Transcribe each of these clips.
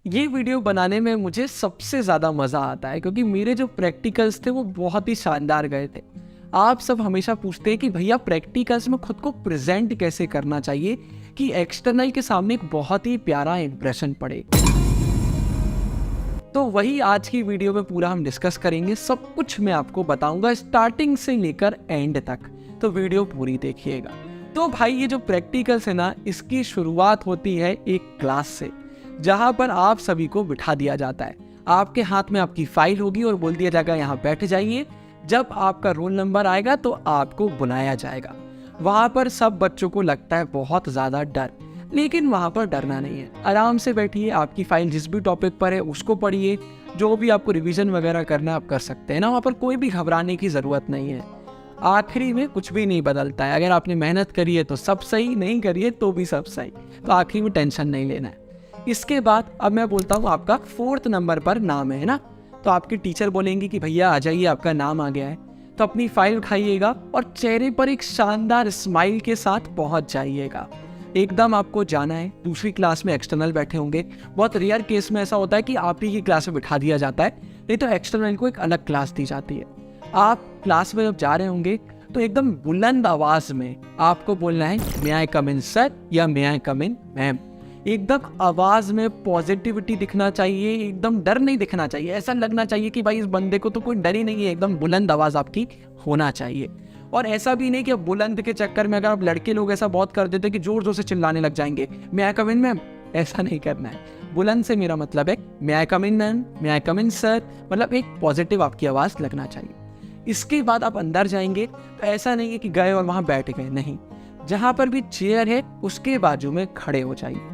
ये वीडियो बनाने में मुझे सबसे ज़्यादा मज़ा आता है क्योंकि मेरे जो प्रैक्टिकल्स थे वो बहुत ही शानदार गए थे। आप सब हमेशा पूछते हैं कि भैया प्रैक्टिकल्स में खुद को प्रेजेंट कैसे करना चाहिए कि एक्सटर्नल के सामने एक बहुत ही प्यारा इंप्रेशन पड़े। तो वही आज की वीडियो में पूरा हम डिस्कस करेंगे, सब कुछ मैं आपको बताऊंगा स्टार्टिंग से लेकर एंड तक, तो वीडियो पूरी देखिएगा। तो भाई ये जो प्रैक्टिकल्स है ना, इसकी शुरुआत होती है एक क्लास से, जहां पर आप सभी को बिठा दिया जाता है। आपके हाथ में आपकी फाइल होगी और बोल दिया जाएगा यहाँ बैठ जाइए। जब आपका रोल नंबर आएगा तो आपको बुलाया जाएगा। वहां पर सब बच्चों को लगता है बहुत ज़्यादा डर, लेकिन वहां पर डरना नहीं है। आराम से बैठिए, आपकी फाइल जिस भी टॉपिक पर है उसको पढ़िए, जो भी आपको रिवीजन वगैरह करना आप कर सकते हैं ना, वहाँ पर कोई भी घबराने की ज़रूरत नहीं है। आखिरी में कुछ भी नहीं बदलता है। अगर आपने मेहनत करी है तो सब सही, नहीं करी है तो भी सब सही। तो आखिरी में टेंशन नहीं लेना है। इसके बाद अब मैं बोलता हूँ आपका 4th नंबर पर नाम है ना, तो आपके टीचर बोलेंगे कि भैया आ जाइए, आपका नाम आ गया है। तो अपनी फाइल उठाइएगा और चेहरे पर एक शानदार स्माइल के साथ पहुंच जाइएगा। एकदम आपको जाना है। दूसरी क्लास में एक्सटर्नल बैठे होंगे। बहुत रेयर केस में ऐसा होता है कि आप ही की क्लास में बिठा दिया जाता है, नहीं तो एक्सटर्नल को एक अलग क्लास दी जाती है। आप क्लास में जब जा रहे होंगे तो एकदम बुलंद आवाज में आपको बोलना है मे आई कम इन सर या मे आई कम इन मैम। एकदम आवाज में पॉजिटिविटी दिखना चाहिए, एकदम डर नहीं दिखना चाहिए। ऐसा लगना चाहिए कि भाई इस बंदे को तो कोई डर ही नहीं है। एकदम बुलंद आवाज आपकी होना चाहिए। और ऐसा भी नहीं कि बुलंद के चक्कर में, अगर आप लड़के लोग ऐसा बहुत कर देते कि जोर जोर से चिल्लाने लग जाएंगे मे आई कम इन मैम, ऐसा नहीं करना है। बुलंद से मेरा मतलब है मे आई कम इन मैम, मे आई कम इन सर, मतलब एक पॉजिटिव आपकी आवाज लगना चाहिए। इसके बाद आप अंदर जाएंगे तो ऐसा नहीं है कि गए और वहां बैठ गए, नहीं। जहां पर भी चेयर है उसके बाजू में खड़े हो जाइए।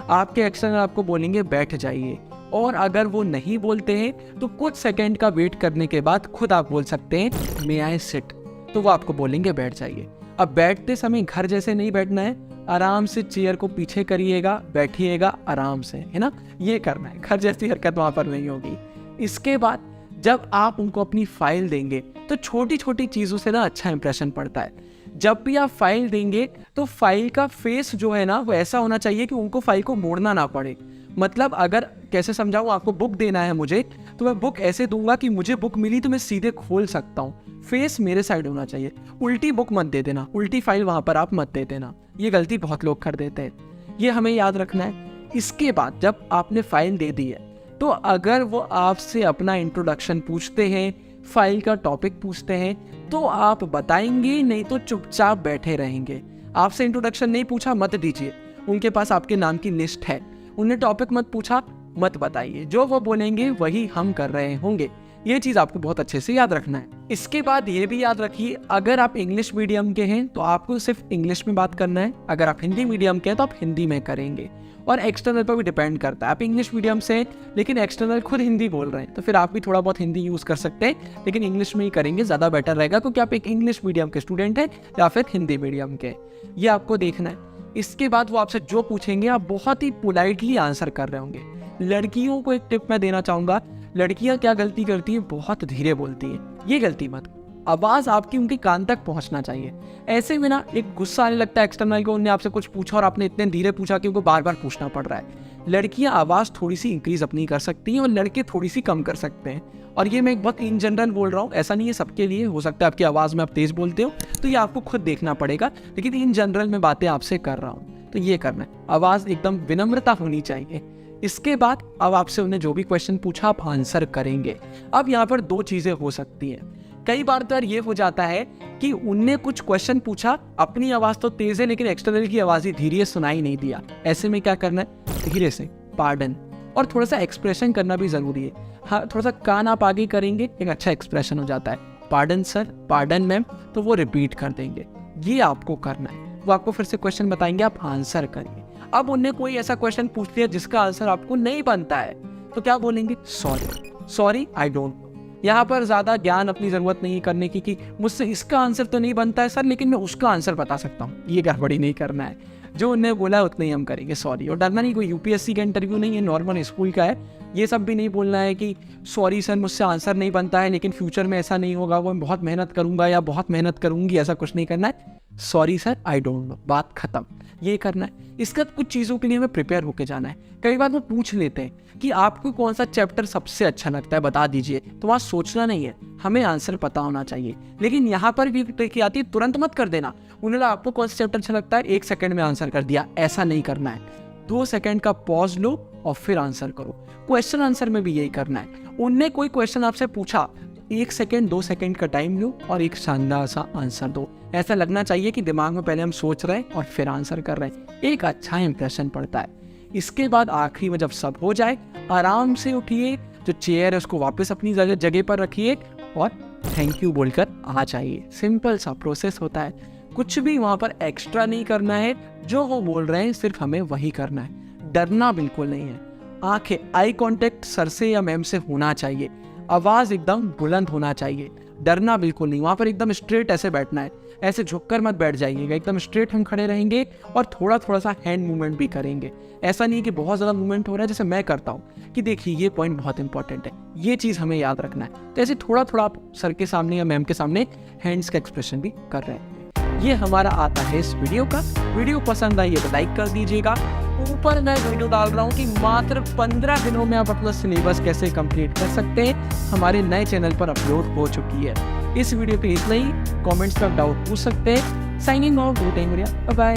आपके एक्सटर्नल आपको बोलेंगे बैठ जाइए, और अगर वो नहीं बोलते हैं तो कुछ सेकंड का वेट करने के बाद खुद आप बोल सकते हैं मे आई सिट, तो वो आपको बोलेंगे बैठ जाइए। अब बैठते समय घर जैसे नहीं बैठना है, आराम से चेयर को पीछे करिएगा, बैठिएगा आराम से, है ना, ये करना है। घर जैसी हरकत वहां पर नहीं होगी। इसके बाद जब आप उनको अपनी फाइल देंगे तो छोटी छोटी चीज़ों से ना अच्छा इंप्रेशन पड़ता है। जब भी आप फाइल देंगे तो फाइल का फेस जो है ना वो ऐसा होना चाहिए कि उनको फाइल को मोड़ना ना पड़े। मतलब अगर कैसे समझाऊं, आपको बुक देना है मुझे, तो मैं बुक ऐसे दूंगा कि मुझे बुक मिली तो मैं सीधे खोल सकता हूँ। फेस मेरे साइड होना चाहिए। उल्टी बुक मत दे देना, उल्टी फाइल वहां पर आप मत दे देना। ये गलती बहुत लोग कर देते हैं, ये हमें याद रखना है। इसके बाद जब आपने फाइल दे दी है तो अगर वो आपसे अपना इंट्रोडक्शन पूछते हैं, फाइल का टॉपिक पूछते हैं, तो आप बताएंगे, नहीं तो चुपचाप बैठे रहेंगे। आपसे इंट्रोडक्शन नहीं पूछा मत दीजिए, उनके पास आपके नाम की लिस्ट है। उन्हें टॉपिक मत पूछा मत बताइए, जो वो बोलेंगे वही हम कर रहे होंगे। ये चीज़ आपको बहुत अच्छे से याद रखना है। इसके बाद ये भी याद रखिए, अगर आप इंग्लिश मीडियम के हैं तो आपको सिर्फ इंग्लिश में बात करना है। अगर आप हिंदी मीडियम के हैं तो आप हिंदी में करेंगे। और एक्सटर्नल पर भी डिपेंड करता है। आप इंग्लिश मीडियम से लेकिन एक्सटर्नल खुद हिंदी बोल रहे हैं तो फिर आप भी थोड़ा बहुत हिंदी यूज़ कर सकते हैं, लेकिन इंग्लिश में ही करेंगे, ज़्यादा बेटर रहेगा, क्योंकि आप एक इंग्लिश मीडियम के स्टूडेंट हैं या फिर हिंदी मीडियम के, ये आपको देखना है। इसके बाद वो आपसे जो पूछेंगे आप बहुत ही पोलाइटली आंसर कर रहे होंगे। लड़कियों को एक टिप मैं देना चाहूँगा, लड़कियाँ क्या गलती करती है, बहुत धीरे बोलती है। ये गलती मत, आवाज आपकी उनके कान तक पहुंचना चाहिए। ऐसे में ना एक गुस्सा आने लगता है एक्सटर्नल को, उन्होंने आपसे कुछ पूछा और आपने इतने धीरे पूछा कि उनको बार बार पूछना पड़ रहा है। लड़कियां आवाज थोड़ी सी इंक्रीज अपनी कर सकती हैं और लड़के थोड़ी सी कम कर सकते हैं। और ये मैं एक बहुत इन जनरल बोल रहा हूँ, ऐसा नहीं है सबके लिए। हो सकता है आपकी आवाज में आप तेज बोलते हो तो ये आपको खुद देखना पड़ेगा, लेकिन इन जनरल में बातें आपसे कर रहा हूँ तो ये करना है। आवाज एकदम विनम्रता होनी चाहिए। इसके बाद अब आपसे उन्हें जो भी क्वेश्चन पूछा आप आंसर करेंगे। अब यहाँ पर दो चीजें हो सकती हैं। कई बार तो यार ये हो जाता है कि उनने कुछ क्वेश्चन पूछा, अपनी आवाज तो तेज है लेकिन एक्सटर्नल की आवाज ही धीरे, सुनाई नहीं दिया। ऐसे में क्या करना है, धीरे से पार्डन, और थोड़ा सा एक्सप्रेशन करना भी जरूरी है। हाँ, थोड़ा सा कान आप आगे करेंगे, एक अच्छा एक्सप्रेशन हो जाता है। पार्डन सर, पार्डन मैम, तो वो रिपीट कर देंगे। ये आपको करना है। वो आपको फिर से क्वेश्चन बताएंगे, आप आंसर करिए। अब उन्हें कोई ऐसा क्वेश्चन पूछ लिया जिसका आंसर आपको नहीं बनता है तो क्या बोलेंगे, सॉरी आई डोंट। यहाँ पर ज़्यादा ज्ञान अपनी ज़रूरत नहीं करने की कि मुझसे इसका आंसर तो नहीं बनता है सर, लेकिन मैं उसका आंसर बता सकता हूँ। ये गड़बड़ी नहीं करना है। जो उन्हें बोला है उतना ही हम करेंगे, सॉरी। और डरना नहीं, कोई यूपीएससी का इंटरव्यू नहीं है, नॉर्मल स्कूल का है। ये सब भी नहीं बोलना है कि सॉरी सर मुझसे आंसर नहीं बनता है लेकिन फ्यूचर में ऐसा नहीं होगा, वो मैं बहुत मेहनत करूँगा या बहुत मेहनत करूँगी, ऐसा कुछ नहीं करना है। Sorry sir I don't know, बात खत्म। ये करना है। इसका कुछ चीज़ों के लिए हमें प्रिपेयर होके जाना है। कई बार वो पूछ लेते हैं कि आपको कौन सा चैप्टर सबसे अच्छा लगता है, बता दीजिए। तो वहाँ सोचना नहीं है, हमें आंसर पता होना चाहिए। लेकिन यहाँ पर भी ट्रिक आती है, तुरंत मत कर देना। उन्होंने आपको कौन सा चैप्टर अच्छा लगता है, 1 सेकंड में आंसर कर दिया, ऐसा नहीं करना है। 2 सेकंड का पॉज लो और फिर आंसर करो। क्वेश्चन आंसर में भी यही करना है। उनने कोई क्वेश्चन आपसे पूछा, 1 सेकंड 2 सेकंड का टाइम लो और एक शानदार सा आंसर दो। ऐसा लगना चाहिए कि दिमाग में पहले हम सोच रहे हैं और फिर आंसर कर रहे हैं। एक अच्छा इंप्रेशन पड़ता है। इसके बाद आखिरी में जब सब हो जाए, आराम से उठिए, जो चेयर है उसको वापस अपनी जगह पर रखिए और थैंक यू बोलकर आ जाइए। सिंपल सा प्रोसेस होता है। कुछ भी वहाँ पर एक्स्ट्रा नहीं करना है। जो वो बोल रहे हैं सिर्फ हमें वही करना है। डरना बिल्कुल नहीं है। आंखें, आई कांटेक्ट सर से या मैम से होना चाहिए। आवाज़ एकदम बुलंद होना चाहिए। डरना बिल्कुल नहीं। वहाँ पर एकदम स्ट्रेट ऐसे बैठना है, ऐसे झुककर मत बैठ जाइएगा। एकदम स्ट्रेट हम खड़े रहेंगे और थोड़ा थोड़ा सा हैंड मूवमेंट भी करेंगे। ऐसा नहीं कि बहुत ज़्यादा मूवमेंट हो रहा है जैसे मैं करता हूँ कि देखिए ये पॉइंट बहुत इंपॉर्टेंट है, ये चीज़ हमें याद रखना है। तो ऐसे थोड़ा थोड़ा आप सर के सामने या मैम के सामने हैंड्स का एक्सप्रेशन भी कर रहे हैं। ये हमारा आता है इस वीडियो का। वीडियो पसंद आई है तो लाइक कर दीजिएगा। ऊपर मैं वीडियो डाल रहा हूँ कि मात्र 15 दिनों में आप अपना सिलेबस कैसे कंप्लीट कर सकते हैं, हमारे नए चैनल पर अपलोड हो चुकी है। इस वीडियो पे इतना ही। कमेंट्स में आप डाउट पूछ सकते हैं। Signing off, bye bye.